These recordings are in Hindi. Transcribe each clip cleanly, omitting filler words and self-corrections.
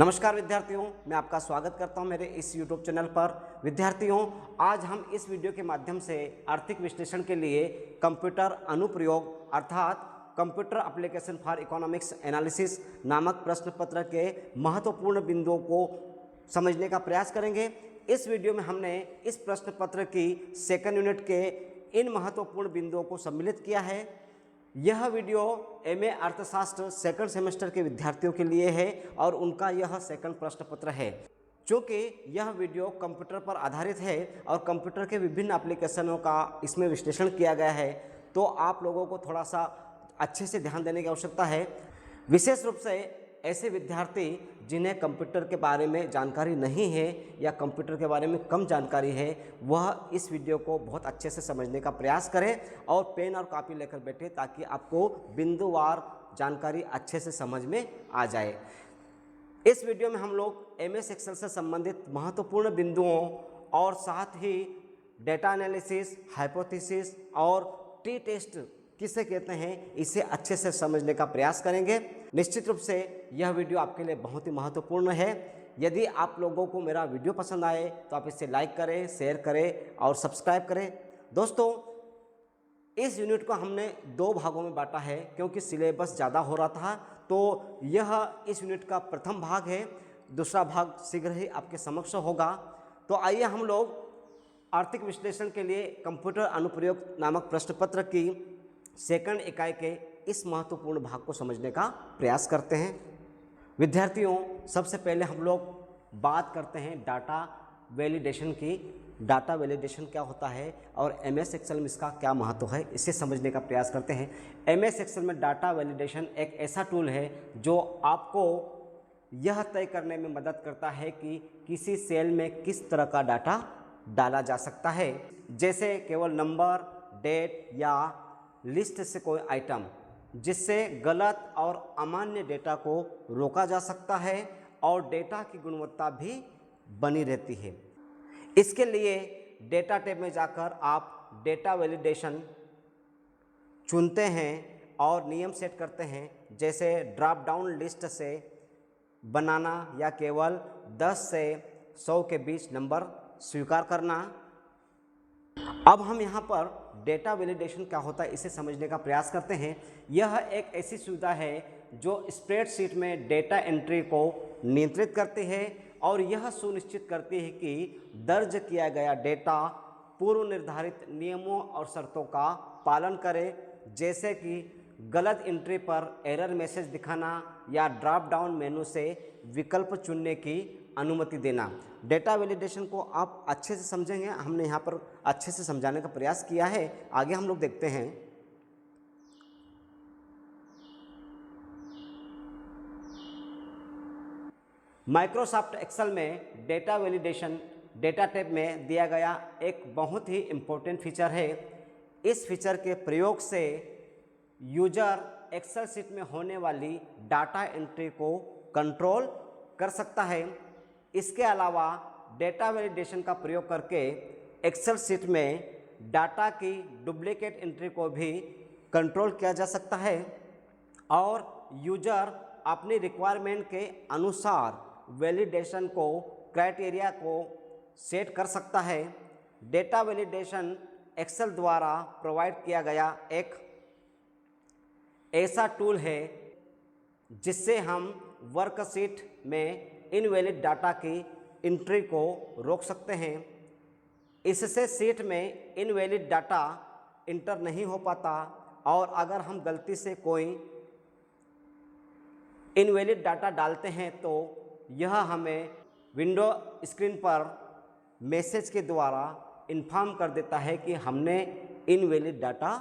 नमस्कार विद्यार्थियों, मैं आपका स्वागत करता हूं मेरे इस YouTube चैनल पर। विद्यार्थियों, आज हम इस वीडियो के माध्यम से आर्थिक विश्लेषण के लिए कंप्यूटर अनुप्रयोग अर्थात computer application for economics analysis नामक प्रश्न पत्र के महत्वपूर्ण बिंदुओं को समझने का प्रयास करेंगे। इस वीडियो में हमने इस प्रश्न पत्र की सेकंड यूनिट के इन महत्वपूर्ण बिंदुओं को सम्मिलित किया है। यह वीडियो एमए अर्थशास्त्र सेकंड सेमेस्टर के विद्यार्थियों के लिए है और उनका यह सेकंड प्रश्न पत्र है। चूँकि यह वीडियो कंप्यूटर पर आधारित है और कंप्यूटर के विभिन्न एप्लीकेशनों का इसमें विश्लेषण किया गया है, तो आप लोगों को थोड़ा सा अच्छे से ध्यान देने की आवश्यकता है। विशेष रूप से ऐसे विद्यार्थी जिन्हें कंप्यूटर के बारे में जानकारी नहीं है या कंप्यूटर के बारे में कम जानकारी है, वह इस वीडियो को बहुत अच्छे से समझने का प्रयास करें और पेन और कॉपी लेकर बैठे ताकि आपको बिंदुवार जानकारी अच्छे से समझ में आ जाए। इस वीडियो में हम लोग एमएस एक्सेल से संबंधित महत्वपूर्ण बिंदुओं और साथ ही डेटा एनालिसिस, हाइपोथेसिस और टी टेस्ट किसे कहते हैं, इसे अच्छे से समझने का प्रयास करेंगे। निश्चित रूप से यह वीडियो आपके लिए बहुत ही महत्वपूर्ण है। यदि आप लोगों को मेरा वीडियो पसंद आए तो आप इसे लाइक करें, शेयर करें और सब्सक्राइब करें। दोस्तों, इस यूनिट को हमने दो भागों में बांटा है क्योंकि सिलेबस ज़्यादा हो रहा था, तो यह इस यूनिट का प्रथम भाग है। दूसरा भाग शीघ्र ही आपके समक्ष होगा। तो आइए हम लोग आर्थिक विश्लेषण के लिए कंप्यूटर अनुप्रयोग नामक प्रश्न पत्र की सेकंड इकाई के इस महत्वपूर्ण भाग को समझने का प्रयास करते हैं। विद्यार्थियों, सबसे पहले हम लोग बात करते हैं डाटा वैलिडेशन की। डाटा वैलिडेशन क्या होता है और एमएस एक्सेल में इसका क्या महत्व है, इसे समझने का प्रयास करते हैं। एमएस एक्सेल में डाटा वैलिडेशन एक ऐसा टूल है जो आपको यह तय करने में मदद करता है कि किसी सेल में किस तरह का डाटा डाला जा सकता है, जैसे केवल नंबर, डेट या लिस्ट से कोई आइटम, जिससे गलत और अमान्य डेटा को रोका जा सकता है और डेटा की गुणवत्ता भी बनी रहती है। इसके लिए डेटा टैब में जाकर आप डेटा वैलिडेशन चुनते हैं और नियम सेट करते हैं, जैसे ड्रॉप डाउन लिस्ट से बनाना या केवल 10 से 100 के बीच नंबर स्वीकार करना। अब हम यहाँ पर डेटा वैलिडेशन क्या होता है इसे समझने का प्रयास करते हैं। यह एक ऐसी सुविधा है जो स्प्रेडशीट में डेटा एंट्री को नियंत्रित करती है और यह सुनिश्चित करती है कि दर्ज किया गया डेटा पूर्व निर्धारित नियमों और शर्तों का पालन करे, जैसे कि गलत एंट्री पर एरर मैसेज दिखाना या ड्रॉप डाउन मेनू से विकल्प चुनने की अनुमति देना। डेटा वैलिडेशन को आप अच्छे से समझेंगे, हमने यहाँ पर अच्छे से समझाने का प्रयास किया है। आगे हम लोग देखते हैं। माइक्रोसॉफ्ट एक्सेल में डेटा वैलिडेशन डेटा टैब में दिया गया एक बहुत ही इम्पोर्टेंट फीचर है। इस फीचर के प्रयोग से यूजर एक्सेल शीट में होने वाली डाटा एंट्री को कंट्रोल कर सकता है। इसके अलावा डेटा वैलिडेशन का प्रयोग करके एक्सेल शीट में डाटा की डुप्लीकेट एंट्री को भी कंट्रोल किया जा सकता है और यूजर अपनी रिक्वायरमेंट के अनुसार वैलिडेशन को क्राइटेरिया को सेट कर सकता है। डेटा वैलिडेशन एक्सेल द्वारा प्रोवाइड किया गया एक ऐसा टूल है जिससे हम वर्कशीट में इनवैलिड डाटा की एंट्री को रोक सकते हैं। इससे शीट में इनवैलिड डाटा इंटर नहीं हो पाता और अगर हम गलती से कोई इनवैलिड डाटा डालते हैं तो यह हमें विंडो स्क्रीन पर मैसेज के द्वारा इन्फॉर्म कर देता है कि हमने इनवैलिड डाटा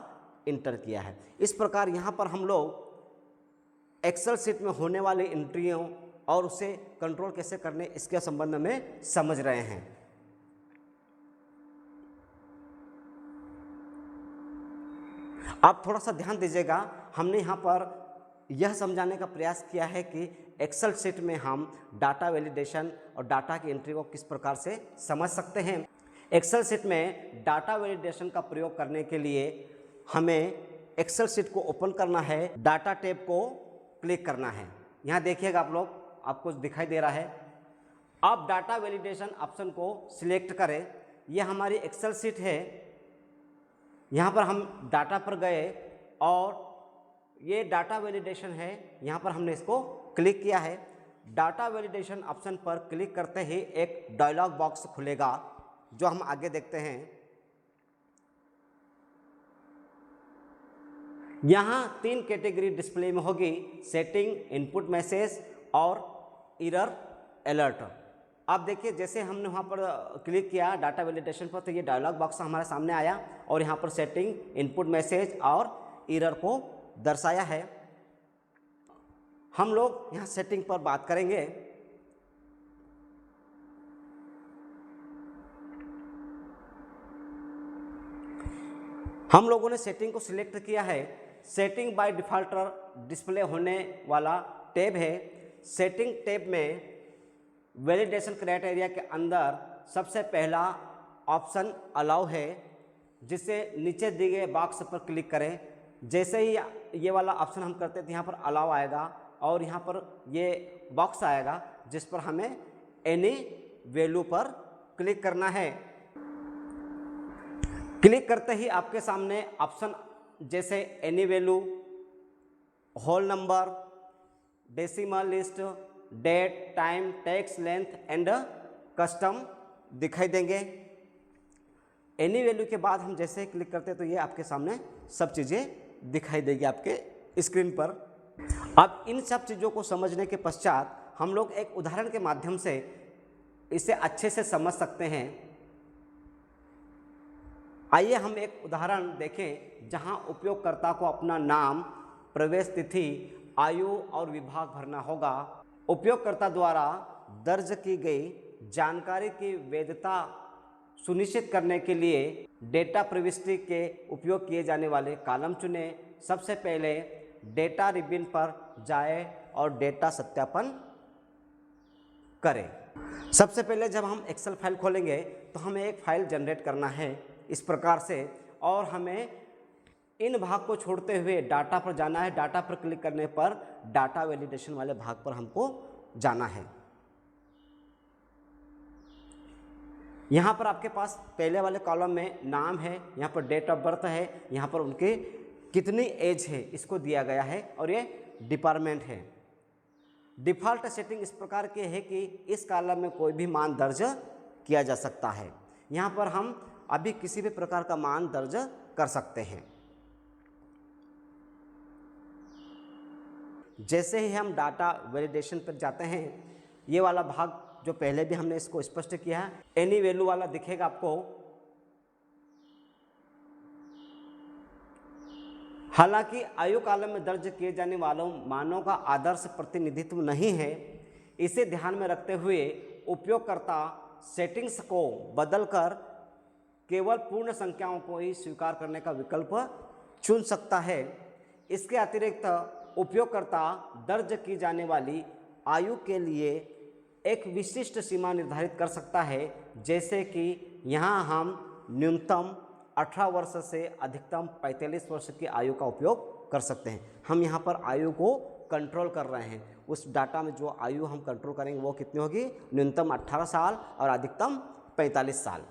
इंटर किया है। इस प्रकार यहाँ पर हम लोग एक्सेल शीट में होने वाली एंट्रियों और उसे कंट्रोल कैसे करने इसके संबंध में समझ रहे हैं। आप थोड़ा सा ध्यान दीजिएगा, हमने यहाँ पर यह समझाने का प्रयास किया है कि एक्सेल शीट में हम डाटा वैलिडेशन और डाटा की एंट्री को किस प्रकार से समझ सकते हैं। एक्सेल शीट में डाटा वैलिडेशन का प्रयोग करने के लिए हमें एक्सेल शीट को ओपन करना है, डाटा टैब को क्लिक करना है। यहाँ देखिएगा आप लोग, आपको दिखाई दे रहा है। अब डाटा वैलिडेशन ऑप्शन को सिलेक्ट करें। ये हमारी एक्सेल शीट है। यहाँ पर हम डाटा पर गए और ये डाटा वैलिडेशन है, यहाँ पर हमने इसको क्लिक किया है। डाटा वैलिडेशन ऑप्शन पर क्लिक करते ही एक डायलॉग बॉक्स खुलेगा जो हम आगे देखते हैं। यहाँ 3 कैटेगरी डिस्प्ले में होगी, सेटिंग, इनपुट मैसेज और एरर अलर्ट। आप देखिए जैसे हमने वहाँ पर क्लिक किया डाटा वैलिडेशन पर तो ये डायलॉग बॉक्स हमारे सामने आया और यहाँ पर सेटिंग, इनपुट मैसेज और एरर को दर्शाया है। हम लोग यहाँ सेटिंग पर बात करेंगे। हम लोगों ने सेटिंग को सिलेक्ट किया है। सेटिंग बाय डिफ़ॉल्ट डिस्प्ले होने वाला टैब है। सेटिंग टैब में वैलिडेशन क्राइटेरिया के अंदर सबसे पहला ऑप्शन अलाउ है, जिसे नीचे दिए गए बॉक्स पर क्लिक करें। जैसे ही ये वाला ऑप्शन हम करते हैं तो यहाँ पर अलाउ आएगा और यहाँ पर ये बॉक्स आएगा जिस पर हमें एनी वैल्यू पर क्लिक करना है। क्लिक करते ही आपके सामने ऑप्शन जैसे any value, whole number, decimal list, date, time, text length and custom दिखाई देंगे। एनी वैल्यू के बाद हम जैसे क्लिक करते हैं तो ये आपके सामने सब चीज़ें दिखाई देगी आपके स्क्रीन पर। अब इन सब चीज़ों को समझने के पश्चात हम लोग एक उदाहरण के माध्यम से इसे अच्छे से समझ सकते हैं। आइए हम एक उदाहरण देखें जहां उपयोगकर्ता को अपना नाम, प्रवेश तिथि, आयु और विभाग भरना होगा। उपयोगकर्ता द्वारा दर्ज की गई जानकारी की वैधता सुनिश्चित करने के लिए डेटा प्रविष्टि के उपयोग किए जाने वाले कॉलम चुनें। सबसे पहले डेटा रिबिन पर जाएं और डेटा सत्यापन करें। सबसे पहले जब हम एक्सेल फाइल खोलेंगे तो हमें एक फाइल जनरेट करना है इस प्रकार से, और हमें इन भाग को छोड़ते हुए डाटा पर जाना है। डाटा पर क्लिक करने पर डाटा वैलिडेशन वाले भाग पर हमको जाना है। यहाँ पर आपके पास पहले वाले कॉलम में नाम है, यहाँ पर डेट ऑफ बर्थ है, यहाँ पर उनके कितनी एज है इसको दिया गया है और ये डिपार्टमेंट है। डिफ़ॉल्ट सेटिंग इस प्रकार की है कि इस कॉलम में कोई भी मान दर्ज किया जा सकता है। यहाँ पर हम अभी किसी भी प्रकार का मान दर्ज कर सकते हैं। जैसे ही हम डाटा वैलिडेशन पर जाते हैं, ये वाला भाग जो पहले भी हमने इसको स्पष्ट किया है, एनी वैल्यू वाला दिखेगा आपको। हालांकि आयु कॉलम में दर्ज किए जाने वालों मानों का आदर्श प्रतिनिधित्व नहीं है। इसे ध्यान में रखते हुए उपयोगकर्ता सेटिंग्स को बदलकर केवल पूर्ण संख्याओं को ही स्वीकार करने का विकल्प चुन सकता है। इसके अतिरिक्त उपयोगकर्ता दर्ज की जाने वाली आयु के लिए एक विशिष्ट सीमा निर्धारित कर सकता है, जैसे कि यहाँ हम न्यूनतम 18 वर्ष से अधिकतम 45 वर्ष की आयु का उपयोग कर सकते हैं। हम यहाँ पर आयु को कंट्रोल कर रहे हैं। उस डाटा में जो आयु हम कंट्रोल करेंगे वो कितनी होगी? न्यूनतम 18 साल और अधिकतम 45 साल।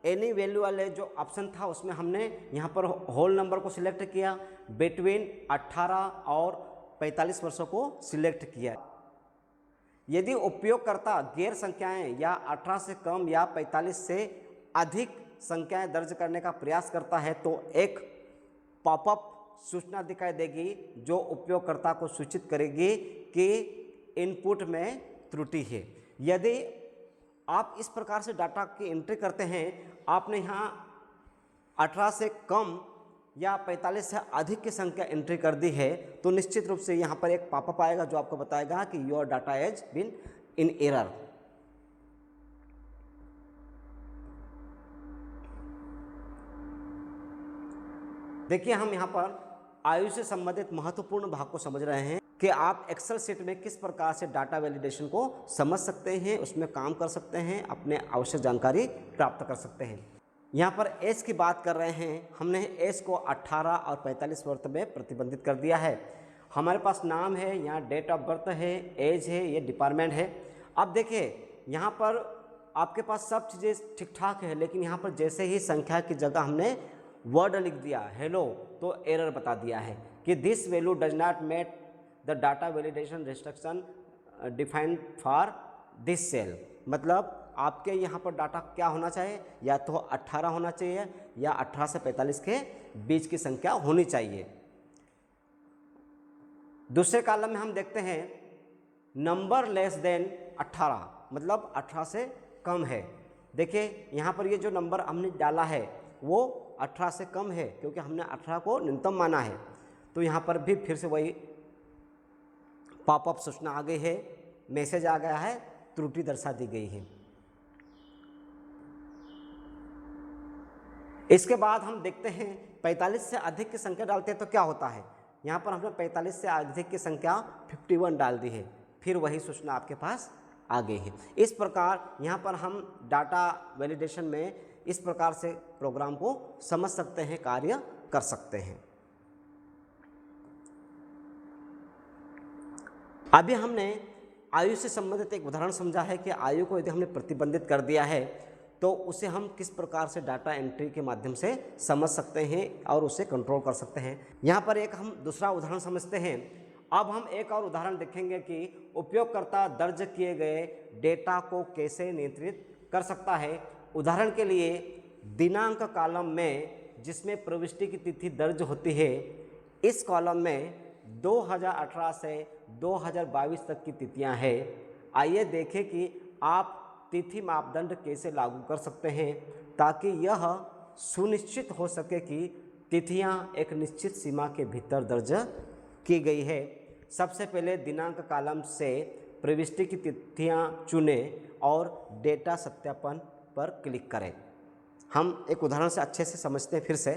एनी वैल्यू वाले जो ऑप्शन था उसमें हमने यहाँ पर होल नंबर को सिलेक्ट किया, बिटवीन 18 और 45 वर्षों को सिलेक्ट किया। यदि उपयोगकर्ता गैर संख्याएं या 18 से कम या 45 से अधिक संख्याएं दर्ज करने का प्रयास करता है तो एक पॉपअप सूचना दिखाई देगी जो उपयोगकर्ता को सूचित करेगी कि इनपुट में त्रुटि है। यदि आप इस प्रकार से डाटा की एंट्री करते हैं, आपने यहाँ 18 से कम या 45 से अधिक की संख्या एंट्री कर दी है, तो निश्चित रूप से यहाँ पर एक पॉपअप आएगा जो आपको बताएगा कि your data has been in error. देखिए हम यहाँ पर आयु से संबंधित महत्वपूर्ण भाग को समझ रहे हैं कि आप एक्सेल शीट में किस प्रकार से डाटा वैलिडेशन को समझ सकते हैं, उसमें काम कर सकते हैं, अपने आवश्यक जानकारी प्राप्त कर सकते हैं। यहाँ पर एज की बात कर रहे हैं, हमने एज को 18 और 45 वर्ष में प्रतिबंधित कर दिया है। हमारे पास नाम है, यहाँ डेट ऑफ बर्थ है, एज है, ये डिपार्टमेंट है। अब देखिए यहाँ पर आपके पास सब चीज़ें ठीक ठाक है, लेकिन यहाँ पर जैसे ही संख्या की जगह हमने वर्ड लिख दिया हेलो, तो एरर बता दिया है कि this value does not met the data validation restriction defined for this cell. मतलब आपके यहाँ पर डाटा क्या होना चाहिए, या तो 18 होना चाहिए या 18 से 45 के बीच की संख्या होनी चाहिए। दूसरे कॉलम में हम देखते हैं नंबर लेस देन 18, मतलब 18 से कम है। देखिए यहाँ पर ये जो नंबर हमने डाला है वो 18 से कम है, क्योंकि हमने 18 को न्यूनतम माना है। तो यहाँ पर भी फिर से वही पॉपअप सूचना आ गई है, मैसेज आ गया है, त्रुटि दर्शा दी गई है। इसके बाद हम देखते हैं 45 से अधिक की संख्या डालते हैं तो क्या होता है। यहाँ पर हमने 45 से अधिक की संख्या 51 डाल दी है, फिर वही सूचना आपके पास आ गई है। इस प्रकार यहाँ पर हम डाटा वैलिडेशन में इस प्रकार से प्रोग्राम को समझ सकते हैं, कार्य कर सकते हैं। अभी हमने आयु से संबंधित एक उदाहरण समझा है कि आयु को यदि हमने प्रतिबंधित कर दिया है तो उसे हम किस प्रकार से डाटा एंट्री के माध्यम से समझ सकते हैं और उसे कंट्रोल कर सकते हैं। यहाँ पर एक हम दूसरा उदाहरण समझते हैं। अब हम एक और उदाहरण देखेंगे कि उपयोगकर्ता दर्ज किए गए डेटा को कैसे नियंत्रित कर सकता है। उदाहरण के लिए दिनांक कॉलम में जिसमें प्रविष्टि की तिथि दर्ज होती है, इस कॉलम में 2018 से 2022 तक की तिथियां हैं। आइए देखें कि आप तिथि मापदंड कैसे लागू कर सकते हैं ताकि यह सुनिश्चित हो सके कि तिथियां एक निश्चित सीमा के भीतर दर्ज की गई है। सबसे पहले दिनांक कॉलम से प्रविष्टि की तिथियां चुनें और डेटा सत्यापन पर क्लिक करें। हम एक उदाहरण से अच्छे से समझते हैं फिर से।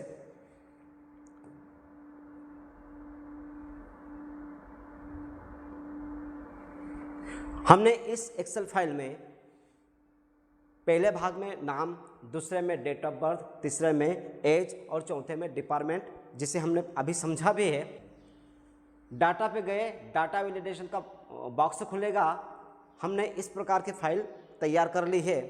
हमने इस एक्सेल फाइल में पहले भाग में नाम, दूसरे में डेट ऑफ बर्थ, तीसरे में एज और चौथे में डिपार्टमेंट, जिसे हमने अभी समझा भी है। डाटा पे गए, डाटा वैलिडेशन का बॉक्स खुलेगा। हमने इस प्रकार की फाइल तैयार कर ली है।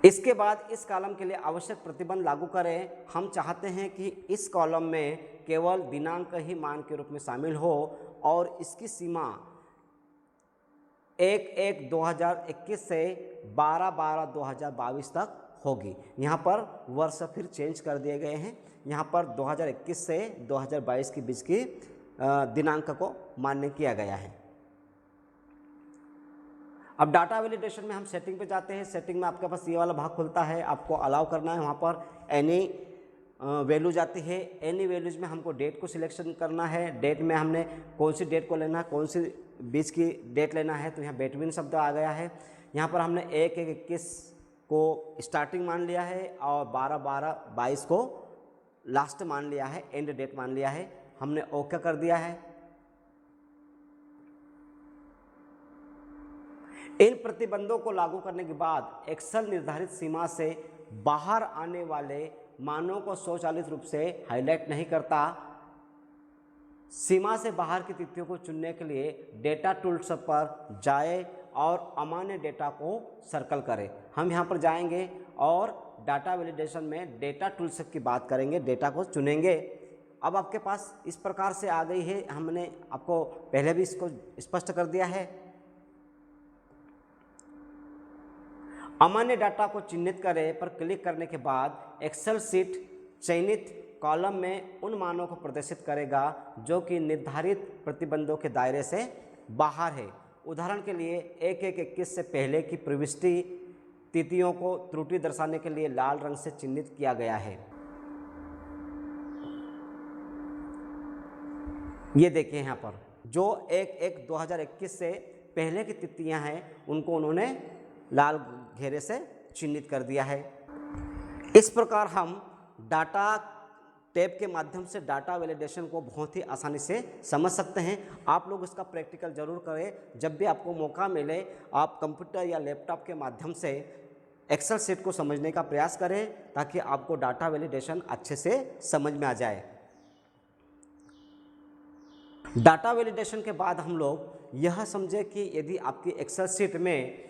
इसके बाद इस कॉलम के लिए आवश्यक प्रतिबंध लागू करें। हम चाहते हैं कि इस कॉलम में केवल दिनांक ही मान के रूप में शामिल हो और इसकी सीमा 1/1/2021 से 12/12/2022 तक होगी। यहाँ पर वर्ष फिर चेंज कर दिए गए हैं। यहाँ पर 2021 से 2022 के बीच की दिनांक को मान्य किया गया है। अब डाटा वैलिडेशन में हम सेटिंग पे जाते हैं। सेटिंग में आपके पास ये वाला भाग खुलता है, आपको अलाउ करना है। वहाँ पर एनी वैल्यू जाती है। एनी वैल्यूज में हमको डेट को सिलेक्शन करना है। डेट में हमने कौन सी डेट को लेना है, कौन सी बीच की डेट लेना है, तो यहाँ बेटवीन शब्द आ गया है। यहाँ पर हमने 1/1/21 को स्टार्टिंग मान लिया है और 12/12/22 को लास्ट मान लिया है, एंड डेट मान लिया है। हमने ओके कर दिया है। इन प्रतिबंधों को लागू करने के बाद एक्सेल निर्धारित सीमा से बाहर आने वाले मानों को स्वचालित रूप से हाईलाइट नहीं करता। सीमा से बाहर की तिथियों को चुनने के लिए डेटा टूल्स पर जाए और अमान्य डेटा को सर्कल करें। हम यहाँ पर जाएंगे और डाटा वैलिडेशन में डेटा टूल्स की बात करेंगे, डेटा को चुनेंगे। अब आपके पास इस प्रकार से आ गई है। हमने आपको पहले भी इसको स्पष्ट कर दिया है। अमान्य डाटा को चिन्हित करें पर क्लिक करने के बाद एक्सेल शीट चयनित कॉलम में उन मानों को प्रदर्शित करेगा जो कि निर्धारित प्रतिबंधों के दायरे से बाहर है। उदाहरण के लिए 1/1/21 से पहले की प्रविष्टि तिथियों को त्रुटि दर्शाने के लिए लाल रंग से चिन्हित किया गया है। ये देखिए यहाँ पर जो 1/1/2021 से पहले की तिथियाँ हैं उनको उन्होंने लाल घेरे से चिन्हित कर दिया है। इस प्रकार हम डाटा टैब के माध्यम से डाटा वैलिडेशन को बहुत ही आसानी से समझ सकते हैं। आप लोग इसका प्रैक्टिकल जरूर करें। जब भी आपको मौका मिले आप कंप्यूटर या लैपटॉप के माध्यम से एक्सेल शीट को समझने का प्रयास करें ताकि आपको डाटा वैलिडेशन अच्छे से समझ में आ जाए। डाटा वैलिडेशन के बाद हम लोग यह समझे कि यदि आपकी एक्सेल शीट में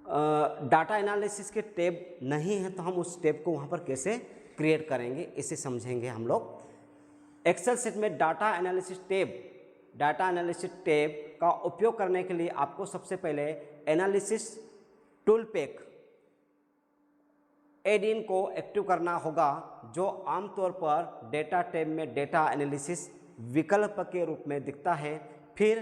डाटा एनालिसिस के टैब नहीं है तो हम उस टैब को वहाँ पर कैसे क्रिएट करेंगे, इसे समझेंगे हम लोग। एक्सेल शीट में डाटा एनालिसिस टैब का उपयोग करने के लिए आपको सबसे पहले analysis tool pack add in को एक्टिव करना होगा, जो आमतौर पर डेटा टैब में डेटा एनालिसिस विकल्प के रूप में दिखता है। फिर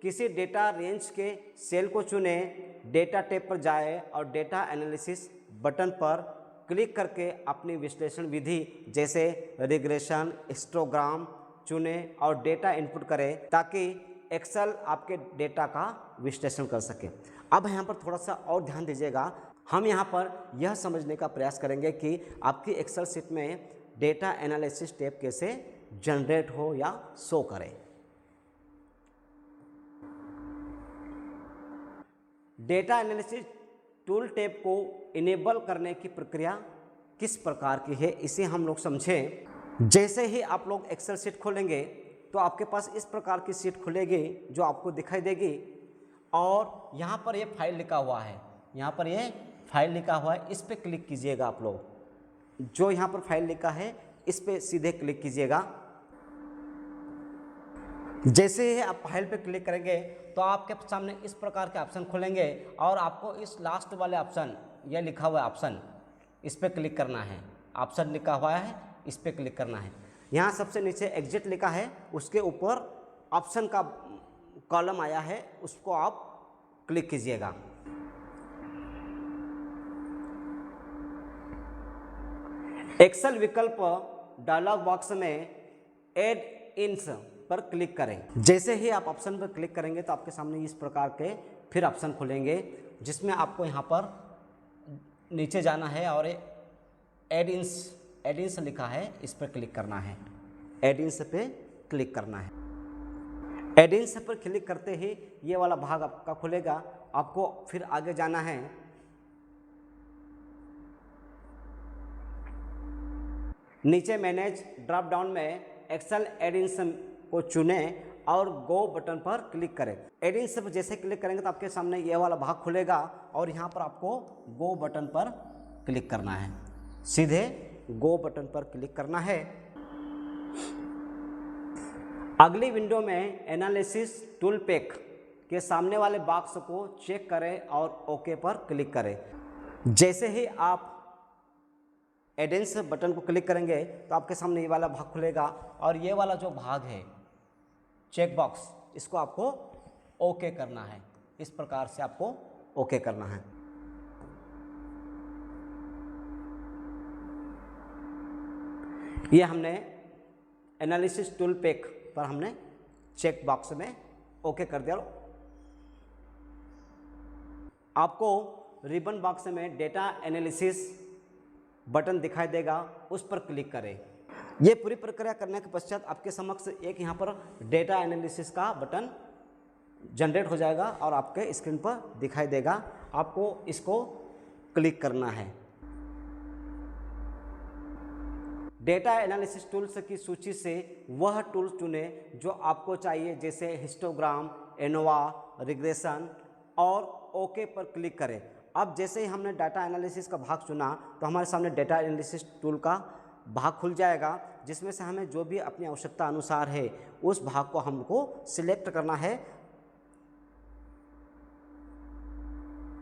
किसी डेटा रेंज के सेल को चुनें, डेटा टैब पर जाएं और डेटा एनालिसिस बटन पर क्लिक करके अपनी विश्लेषण विधि जैसे रिग्रेशन, हिस्टोग्राम चुनें और डेटा इनपुट करें ताकि एक्सेल आपके डेटा का विश्लेषण कर सके। अब यहाँ पर थोड़ा सा और ध्यान दीजिएगा, हम यहाँ पर यह समझने का प्रयास करेंगे कि आपकी एक्सेल शीट में डेटा एनालिसिस टैब कैसे जनरेट हो या शो करे। डेटा एनालिसिस टूल टैब को इनेबल करने की प्रक्रिया किस प्रकार की है, इसे हम लोग समझें। जैसे ही आप लोग एक्सेल शीट खोलेंगे तो आपके पास इस प्रकार की शीट खुलेगी जो आपको दिखाई देगी और यहाँ पर ये फाइल लिखा हुआ है, यहाँ पर ये फाइल लिखा हुआ है, इस पर क्लिक कीजिएगा। आप लोग जो यहाँ पर फाइल लिखा है इस पर सीधे क्लिक कीजिएगा। जैसे ही आप फाइल पे क्लिक करेंगे तो आपके सामने इस प्रकार के ऑप्शन खुलेंगे और आपको इस लास्ट वाले ऑप्शन, यह लिखा हुआ है ऑप्शन, इस पर क्लिक करना है। ऑप्शन लिखा हुआ है, इस पर क्लिक करना है। यहाँ सबसे नीचे एग्जिट लिखा है, उसके ऊपर ऑप्शन का कॉलम आया है, उसको आप क्लिक कीजिएगा। एक्सेल विकल्प डायलॉग बॉक्स में ऐड इन्स पर क्लिक करें। जैसे ही आप ऑप्शन पर क्लिक करेंगे तो आपके सामने इस प्रकार के फिर ऑप्शन खुलेंगे, जिसमें आपको यहाँ पर नीचे जाना है और ऐड इन्स लिखा है, इस पर क्लिक करना है। ऐड इन्स पे क्लिक करना है। ऐड इन्स पर क्लिक करते ही ये वाला भाग आपका खुलेगा। आपको फिर आगे जाना है। नीचे मैनेज ड्रॉप डाउन में एक्सेल ऐड इन्स को चुनें और गो बटन पर क्लिक करें। ऐड इन्स पर जैसे क्लिक करेंगे तो आपके सामने ये वाला भाग खुलेगा और यहाँ पर आपको गो बटन पर क्लिक करना है। सीधे गो बटन पर क्लिक करना है। अगली विंडो में एनालिसिस टूल पैक के सामने वाले बॉक्स को चेक करें और ओके पर क्लिक करें। जैसे ही आप एडेंस बटन को क्लिक करेंगे तो आपके सामने ये वाला भाग खुलेगा और ये वाला जो भाग है चेक बॉक्स, इसको आपको ओके करना है। इस प्रकार से आपको ओके करना है। ये हमने एनालिसिस टूल पैक पर हमने चेक बॉक्स में ओके कर दिया। आपको रिबन बॉक्स में डेटा एनालिसिस बटन दिखाई देगा, उस पर क्लिक करें। ये पूरी प्रक्रिया करने के पश्चात आपके समक्ष एक यहाँ पर डेटा एनालिसिस का बटन जनरेट हो जाएगा और आपके स्क्रीन पर दिखाई देगा। आपको इसको क्लिक करना है। डेटा एनालिसिस टूल्स की सूची से वह टूल्स चुनें जो आपको चाहिए, जैसे हिस्टोग्राम, एनोवा, रिग्रेशन, और ओके पर क्लिक करें। अब जैसे ही हमने डाटा एनालिसिस का भाग चुना तो हमारे सामने डेटा एनालिसिस टूल का भाग खुल जाएगा, जिसमें से हमें जो भी अपनी आवश्यकता अनुसार है उस भाग को हमको सिलेक्ट करना है।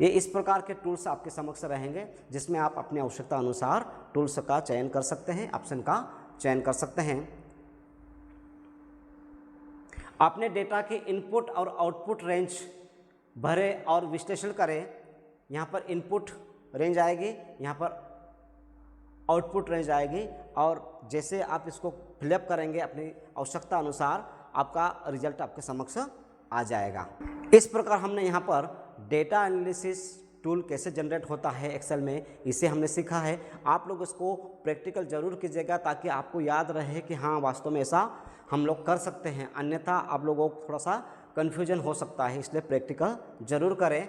ये इस प्रकार के टूल्स आपके समक्ष रहेंगे, जिसमें आप अपनी आवश्यकता अनुसार टूल्स का चयन कर सकते हैं, ऑप्शन का चयन कर सकते हैं। अपने डेटा के इनपुट और आउटपुट रेंज भरें और विश्लेषण करें। यहाँ पर इनपुट रेंज आएगी, यहाँ पर आउटपुट रेंज आएगी, और जैसे आप इसको फिलअप करेंगे अपनी आवश्यकता अनुसार आपका रिजल्ट आपके समक्ष आ जाएगा। इस प्रकार हमने यहाँ पर डेटा एनालिसिस टूल कैसे जनरेट होता है एक्सेल में, इसे हमने सीखा है। आप लोग इसको प्रैक्टिकल जरूर कीजिएगा ताकि आपको याद रहे कि हाँ वास्तव में ऐसा हम लोग कर सकते हैं, अन्यथा आप लोगों को थोड़ा सा कन्फ्यूजन हो सकता है, इसलिए प्रैक्टिकल जरूर करें।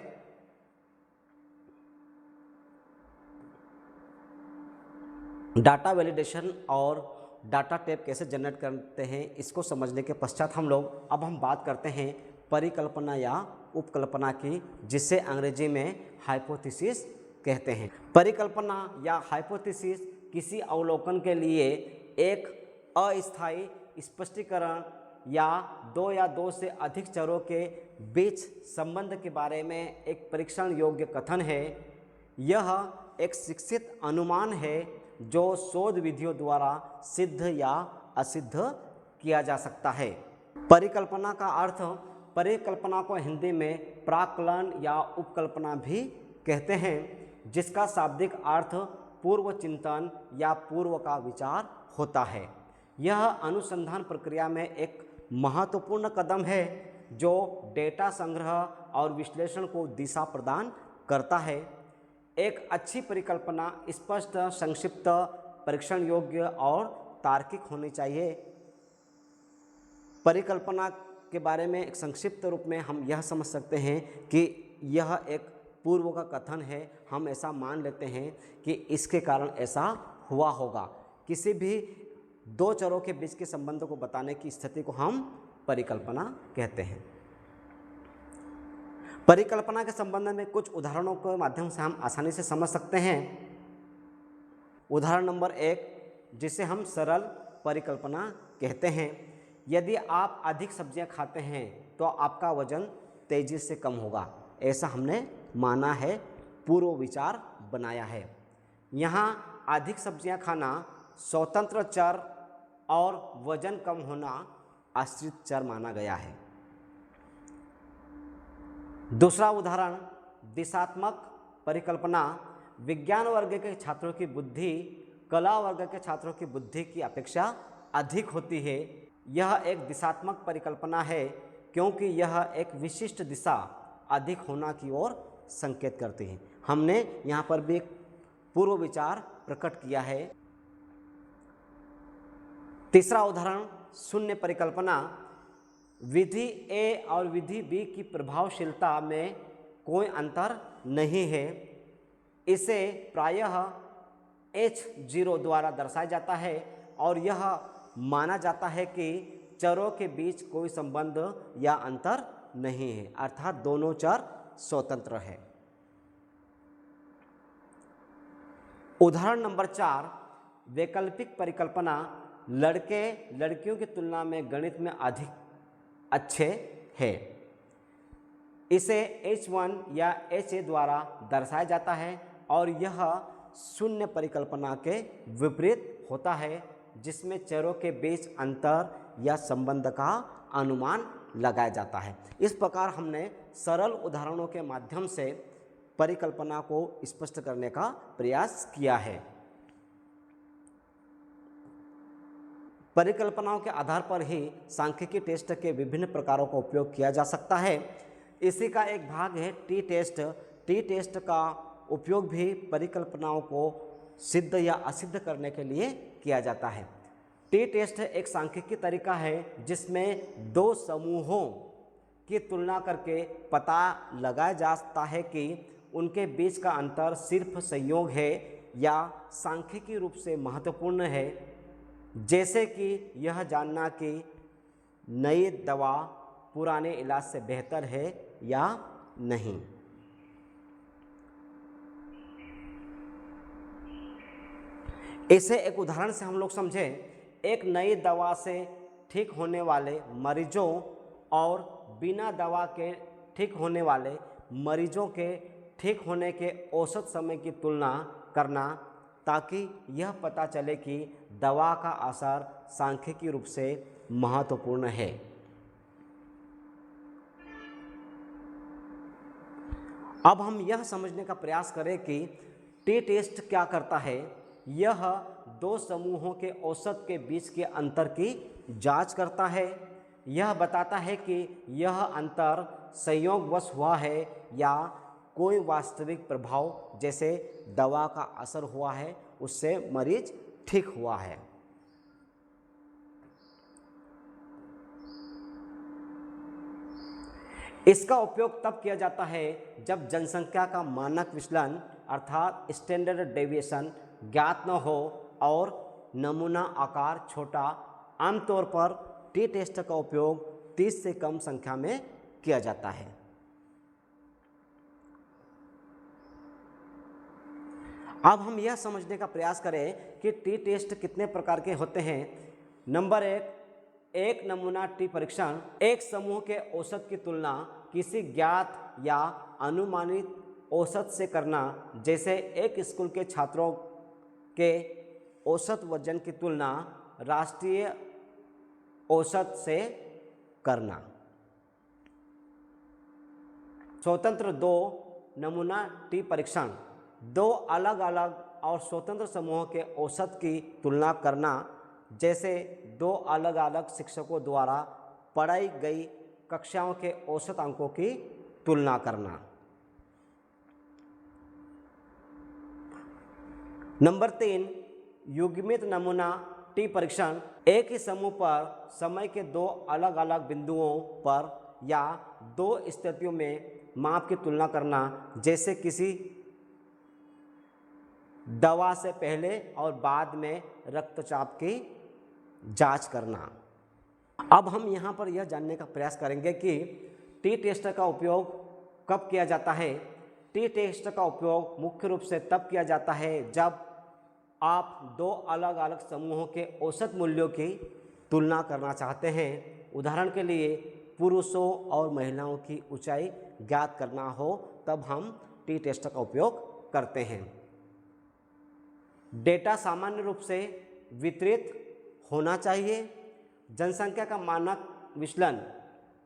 डाटा वैलिडेशन और डाटा टाइप कैसे जनरेट करते हैं, इसको समझने के पश्चात अब हम बात करते हैं परिकल्पना या उपकल्पना की, जिसे अंग्रेजी में हाइपोथेसिस कहते हैं। परिकल्पना या हाइपोथेसिस किसी अवलोकन के लिए एक अस्थायी स्पष्टीकरण या दो से अधिक चरों के बीच संबंध के बारे में एक परीक्षण योग्य कथन है। यह एक शिक्षित अनुमान है जो शोध विधियों द्वारा सिद्ध या असिद्ध किया जा सकता है। परिकल्पना का अर्थ, परिकल्पना को हिंदी में प्राक्कलन या उपकल्पना भी कहते हैं, जिसका शाब्दिक अर्थ पूर्व चिंतन या पूर्व का विचार होता है। यह अनुसंधान प्रक्रिया में एक महत्वपूर्ण कदम है जो डेटा संग्रह और विश्लेषण को दिशा प्रदान करता है। एक अच्छी परिकल्पना स्पष्ट, संक्षिप्त, परीक्षण योग्य और तार्किक होनी चाहिए। परिकल्पना के बारे में एक संक्षिप्त रूप में हम यह समझ सकते हैं कि यह एक पूर्व का कथन है। हम ऐसा मान लेते हैं कि इसके कारण ऐसा हुआ होगा। किसी भी दो चरों के बीच के संबंध को बताने की स्थिति को हम परिकल्पना कहते हैं। परिकल्पना के संबंध में कुछ उदाहरणों के माध्यम से हम आसानी से समझ सकते हैं। उदाहरण नंबर 1, जिसे हम सरल परिकल्पना कहते हैं। यदि आप अधिक सब्जियां खाते हैं तो आपका वजन तेजी से कम होगा, ऐसा हमने माना है, पूर्व विचार बनाया है। यहाँ अधिक सब्जियां खाना स्वतंत्र चर और वजन कम होना आश्रित चर माना गया है। दूसरा उदाहरण, दिशात्मक परिकल्पना। विज्ञान वर्ग के छात्रों की बुद्धि कला वर्ग के छात्रों की बुद्धि की अपेक्षा अधिक होती है। यह एक दिशात्मक परिकल्पना है क्योंकि यह एक विशिष्ट दिशा अधिक होना की ओर संकेत करती है। हमने यहाँ पर भी एक पूर्व विचार प्रकट किया है। तीसरा उदाहरण, शून्य परिकल्पना। विधि ए और विधि बी की प्रभावशीलता में कोई अंतर नहीं है। इसे प्रायः H0 द्वारा दर्शाया जाता है और यह माना जाता है कि चरों के बीच कोई संबंध या अंतर नहीं है, अर्थात दोनों चर स्वतंत्र है। उदाहरण नंबर 4, वैकल्पिक परिकल्पना। लड़के लड़कियों की तुलना में गणित में अधिक अच्छे हैं। इसे H1 या HA द्वारा दर्शाया जाता है और यह शून्य परिकल्पना के विपरीत होता है, जिसमें चरों के बीच अंतर या संबंध का अनुमान लगाया जाता है। इस प्रकार हमने सरल उदाहरणों के माध्यम से परिकल्पना को स्पष्ट करने का प्रयास किया है। परिकल्पनाओं के आधार पर ही सांख्यिकी टेस्ट के विभिन्न प्रकारों का उपयोग किया जा सकता है। इसी का एक भाग है टी टेस्ट। टी टेस्ट का उपयोग भी परिकल्पनाओं को सिद्ध या असिद्ध करने के लिए किया जाता है। टी टेस्ट एक सांख्यिकी तरीका है जिसमें दो समूहों की तुलना करके पता लगाया जाता है कि उनके बीच का अंतर सिर्फ संयोग है या सांख्यिकी रूप से महत्वपूर्ण है, जैसे कि यह जानना कि नई दवा पुराने इलाज से बेहतर है या नहीं। इसे एक उदाहरण से हम लोग समझें। एक नई दवा से ठीक होने वाले मरीजों और बिना दवा के ठीक होने वाले मरीजों के ठीक होने के औसत समय की तुलना करना, ताकि यह पता चले कि दवा का असर सांख्यिकी रूप से महत्वपूर्ण है। अब हम यह समझने का प्रयास करें कि टी टेस्ट क्या करता है। यह दो समूहों के औसत के बीच के अंतर की जांच करता है। यह बताता है कि यह अंतर संयोगवश हुआ है या कोई वास्तविक प्रभाव जैसे दवा का असर हुआ है, उससे मरीज ठीक हुआ है। इसका उपयोग तब किया जाता है जब जनसंख्या का मानक विचलन अर्थात स्टैंडर्ड डेविएशन ज्ञात न हो और नमूना आकार छोटा। आमतौर पर टी टेस्ट का उपयोग 30 से कम संख्या में किया जाता है। अब हम यह समझने का प्रयास करें कि टी टेस्ट कितने प्रकार के होते हैं। नंबर एक नमूना टी परीक्षण एक समूह के औसत की तुलना किसी ज्ञात या अनुमानित औसत से करना, जैसे एक स्कूल के छात्रों के औसत वजन की तुलना राष्ट्रीय औसत से करना। स्वतंत्र दो नमूना टी परीक्षण दो अलग अलग और स्वतंत्र समूहों के औसत की तुलना करना, जैसे दो अलग अलग शिक्षकों द्वारा पढ़ाई गई कक्षाओं के औसत अंकों की तुलना करना। नंबर 3 युग्मित नमूना टी परीक्षण एक ही समूह पर समय के दो अलग अलग बिंदुओं पर या दो स्थितियों में माप की तुलना करना, जैसे किसी दवा से पहले और बाद में रक्तचाप की जांच करना। अब हम यहाँ पर यह जानने का प्रयास करेंगे कि टी टेस्ट का उपयोग कब किया जाता है। टी टेस्ट का उपयोग मुख्य रूप से तब किया जाता है जब आप दो अलग अलग समूहों के औसत मूल्यों की तुलना करना चाहते हैं। उदाहरण के लिए पुरुषों और महिलाओं की ऊंचाई ज्ञात करना हो, तब हम टी टेस्ट का उपयोग करते हैं। डेटा सामान्य रूप से वितरित होना चाहिए। जनसंख्या का मानक विचलन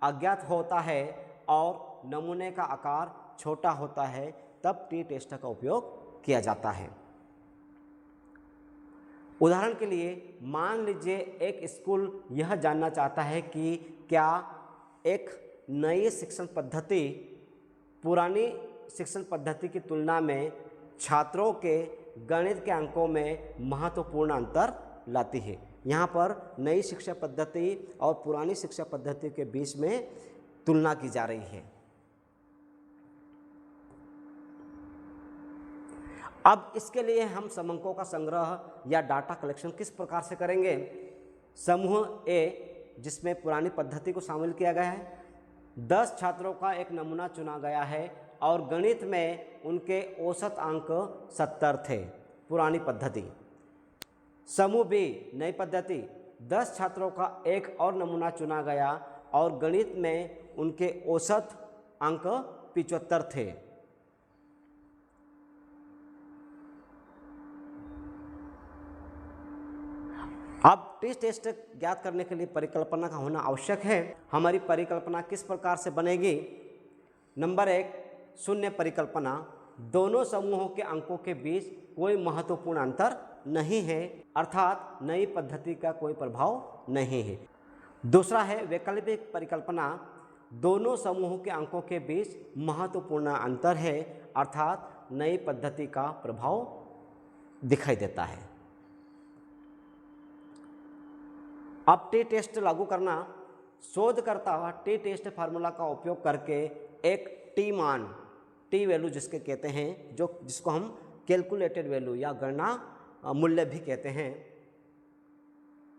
अज्ञात होता है और नमूने का आकार छोटा होता है, तब टी टेस्ट का उपयोग किया जाता है। उदाहरण के लिए मान लीजिए एक स्कूल यह जानना चाहता है कि क्या एक नई शिक्षण पद्धति पुरानी शिक्षण पद्धति की तुलना में छात्रों के गणित के अंकों में महत्वपूर्ण अंतर लाती है। यहाँ पर नई शिक्षा पद्धति और पुरानी शिक्षा पद्धति के बीच में तुलना की जा रही है। अब इसके लिए हम समंकों का संग्रह या डाटा कलेक्शन किस प्रकार से करेंगे। समूह ए जिसमें पुरानी पद्धति को शामिल किया गया है, 10 छात्रों का एक नमूना चुना गया है और गणित में उनके औसत अंक 70 थे, पुरानी पद्धति। समूह बी नई पद्धति, 10 छात्रों का एक और नमूना चुना गया और गणित में उनके औसत अंक 75 थे। अब टेस्ट ज्ञात करने के लिए परिकल्पना का होना आवश्यक है। हमारी परिकल्पना किस प्रकार से बनेगी। नंबर 1 शून्य परिकल्पना, दोनों समूहों के अंकों के बीच कोई महत्वपूर्ण अंतर नहीं है, अर्थात नई पद्धति का कोई प्रभाव नहीं है। दूसरा है वैकल्पिक परिकल्पना, दोनों समूहों के अंकों के बीच महत्वपूर्ण अंतर है, अर्थात नई पद्धति का प्रभाव दिखाई देता है। अब टी टेस्ट लागू करना, शोधकर्ता टी टेस्ट फार्मूला का उपयोग करके एक टी मान, टी वैल्यू जिसके कहते हैं, जिसको हम कैलकुलेटेड वैल्यू या गणना मूल्य भी कहते हैं,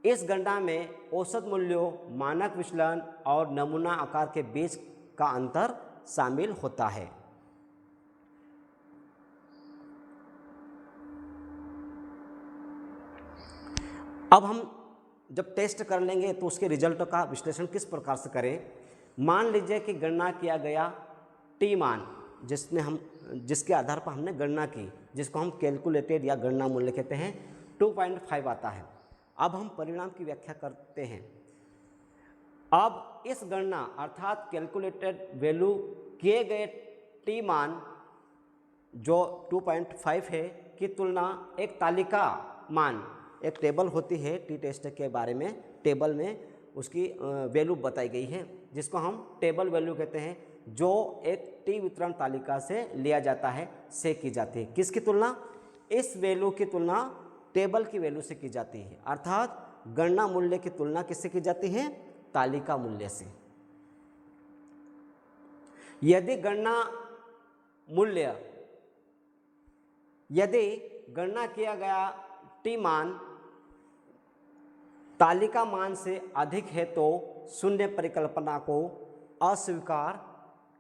इस गणना में औसत मूल्यों, मानक विचलन और नमूना आकार के बीच का अंतर शामिल होता है। अब हम जब टेस्ट कर लेंगे तो उसके रिजल्ट का विश्लेषण किस प्रकार से करें। मान लीजिए कि गणना किया गया टी मान, जिसके आधार पर हमने गणना की, जिसको हम कैलकुलेटेड या गणना मूल्य कहते हैं, 2.5 आता है। अब हम परिणाम की व्याख्या करते हैं। अब इस गणना अर्थात कैलकुलेटेड वैल्यू किए गए टी मान जो 2.5 है की तुलना एक तालिका मान, एक टेबल होती है टी टेस्ट के बारे में, टेबल में उसकी वैल्यू बताई गई है, जिसको हम टेबल वैल्यू कहते हैं, जो एक टी वितरण तालिका से लिया जाता है, से की जाती है। किसकी तुलना? इस वैल्यू की तुलना टेबल की वैल्यू से की जाती है, अर्थात गणना मूल्य की तुलना किससे की जाती है? तालिका मूल्य से। यदि गणना किया गया टी मान तालिका मान से अधिक है तो शून्य परिकल्पना को अस्वीकार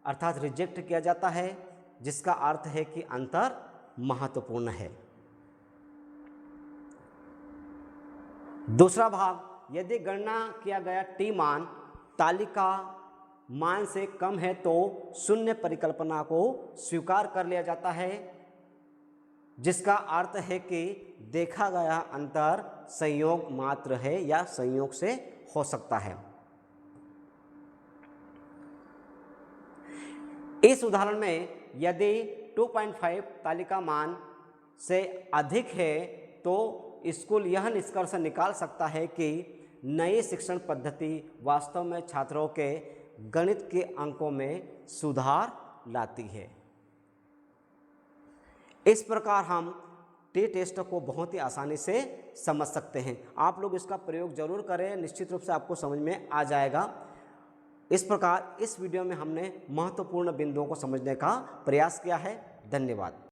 अर्थात रिजेक्ट किया जाता है, जिसका अर्थ है कि अंतर महत्वपूर्ण है। दूसरा भाग, यदि गणना किया गया टी मान तालिका मान से कम है तो शून्य परिकल्पना को स्वीकार कर लिया जाता है, जिसका अर्थ है कि देखा गया अंतर संयोग मात्र है या संयोग से हो सकता है। इस उदाहरण में यदि 2.5 तालिका मान से अधिक है तो स्कूल यह निष्कर्ष निकाल सकता है कि नई शिक्षण पद्धति वास्तव में छात्रों के गणित के अंकों में सुधार लाती है। इस प्रकार हम टी टेस्ट को बहुत ही आसानी से समझ सकते हैं। आप लोग इसका प्रयोग जरूर करें, निश्चित रूप से आपको समझ में आ जाएगा। इस प्रकार इस वीडियो में हमने महत्वपूर्ण बिंदुओं को समझने का प्रयास किया है। धन्यवाद।